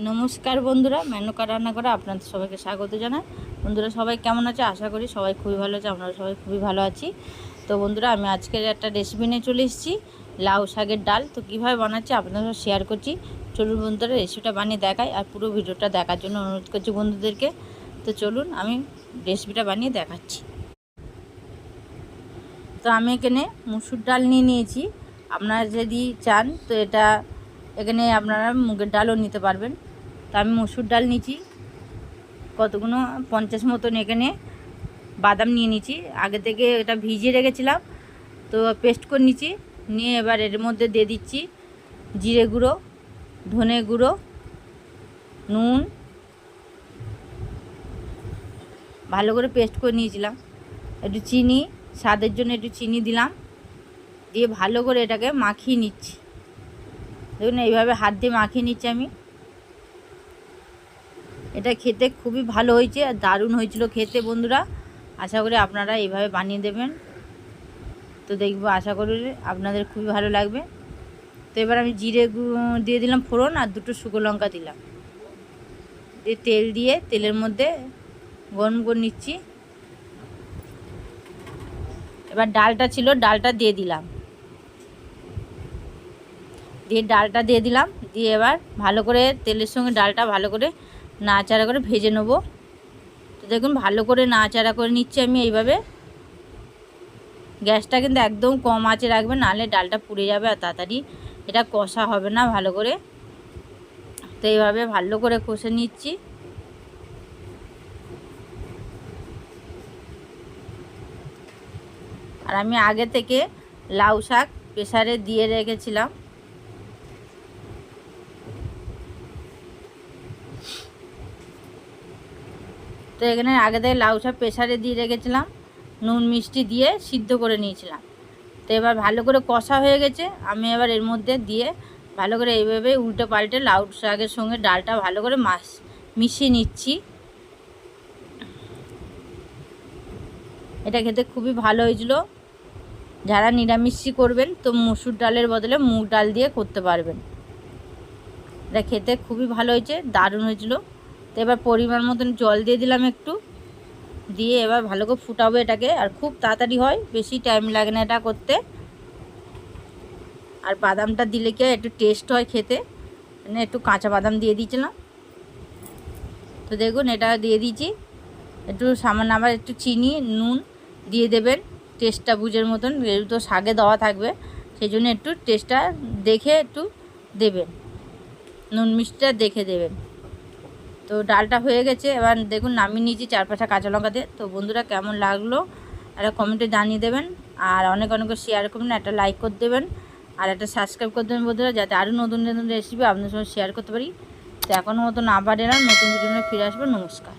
নমস্কার বন্ধুরা, মেনকা রান্না করে আপনাদের সবাইকে স্বাগত জানাই। বন্ধুরা সবাই কেমন আছে? আশা করি সবাই খুবই ভালো আছে, আমরা সবাই খুবই ভালো আছি। তো বন্ধুরা আমি আজকের একটা রেসিপি নিয়ে চলে এসেছি, লাউ শাকের ডাল। তো কীভাবে বানাচ্ছি আপনাদের সাথে শেয়ার করছি। চলুন বন্ধুরা রেসিপিটা বানিয়ে দেখাই, আর পুরো ভিডিওটা দেখার জন্য অনুরোধ করছি বন্ধুদেরকে। তো চলুন আমি রেসিপিটা বানিয়ে দেখাচ্ছি। তো আমি এখানে মুসুর ডাল নিয়ে নিয়েছি। আপনারা যদি চান তো এখানে আপনারা মুগের ডালও নিতে পারবেন। তো আমি মুসুর ডাল নিয়েছি কতগুলো 50 মতন। এখানে বাদাম নিয়ে নিয়েছি, আগে থেকে এটা ভিজিয়ে রেখেছিলাম, তো পেস্ট করে নিয়েছি। নিয়ে এবার এর মধ্যে দিয়ে দিচ্ছি জিরে গুঁড়ো, ধনে গুঁড়ো, নুন, ভালো করে পেস্ট করে নিয়েছিলাম। একটু চিনি, স্বাদের জন্য একটু চিনি দিলাম, দিয়ে ভালো করে এটাকে মাখিয়ে নিচ্ছি। দেখুন এইভাবে হাত দিয়ে মাখিয়ে নিচ্ছি আমি। এটা খেতে খুবই ভালো হয়েছে আর দারুণ হয়েছিল খেতে বন্ধুরা। আশা করি আপনারা এইভাবে বানিয়ে দেবেন, তো দেখবো আশা করি আপনাদের খুবই ভালো লাগবে। তো এবার আমি জিরে দিয়ে দিলাম ফোড়ন, আর দুটো শুকনো লঙ্কা দিলাম, দিয়ে তেল দিয়ে তেলের মধ্যে গরম করে নিচ্ছি। এবার ডালটা ছিল, ডালটা দিয়ে দিলাম, দিয়ে এবার ভালো করে তেলের সঙ্গে ডালটা ভালো করে নাড়াচাড়া করে ভেজে নেবো। তো দেখুন ভালো করে নাড়াচাড়া করে নিচ্ছি আমি এইভাবে। গ্যাসটা কিন্তু একদম কম আঁচে রাখবেন, নাহলে ডালটা পুড়ে যাবে আর তাড়াতাড়ি এটা কষা হবে না ভালো করে। তো এইভাবে ভালো করে কষে নিচ্ছি। আর আমি আগে থেকে লাউ শাক প্রেসারে দিয়ে রেখেছিলাম। তো এখানে আগে থেকে লাউ শাক প্রেসারে দিয়ে রেখেছিলাম, নুন মিষ্টি দিয়ে সিদ্ধ করে নিয়েছিলাম। তো এবার ভালো করে কষা হয়ে গেছে, আমি এবার এর মধ্যে দিয়ে ভালো করে এইভাবে উল্টে পাল্টে লাউ শাকের সঙ্গে ডালটা ভালো করে মিশিয়ে নিচ্ছি। এটা খেতে খুবই ভালো হয়েছিল। যারা নিরামিষই করবেন তো মুসুর ডালের বদলে মুগ ডাল দিয়ে করতে পারবেন। এটা খেতে খুবই ভালো হয়েছে, দারুণ হয়েছিল। তো এবার পরিমাণ মতন জল দিয়ে দিলাম একটু, দিয়ে এবার ভালো করে ফুটাবো এটাকে। আর খুব তাড়াতাড়ি হয়, বেশি টাইম লাগে না এটা করতে। আর বাদামটা দিলে কি একটু টেস্ট হয় খেতে, মানে একটু কাঁচা বাদাম দিয়ে দিয়েছিলাম। তো দেখুন এটা দিয়ে দিয়েছি, একটু সামান্য আবার একটু চিনি নুন দিয়ে দেবেন টেস্টটা বুঝের মতন। যেহেতু তো শাকে দেওয়া থাকবে সেই জন্য একটু টেস্টটা দেখে একটু দেবেন, নুন মিষ্টিটা দেখে দেবেন। তো ডালটা হয়ে গেছে, এবার দেখুন নামিয়ে নিয়েছি 4-5টা কাঁচা লঙ্কা দিয়ে। তো বন্ধুরা কেমন লাগলো একটা কমেন্টে জানিয়ে দেবেন, আর অনেক অনেক শেয়ার করবেন, একটা লাইক করে দেবেন, আর একটা সাবস্ক্রাইব করে দেবেন বন্ধুরা, যাতে আরও নতুন নতুন রেসিপি আপনাদের সঙ্গে শেয়ার করতে পারি। তো এখনও মতন আবার এলাম নতুন ভিডিও নিয়ে ফিরে আসবো। নমস্কার।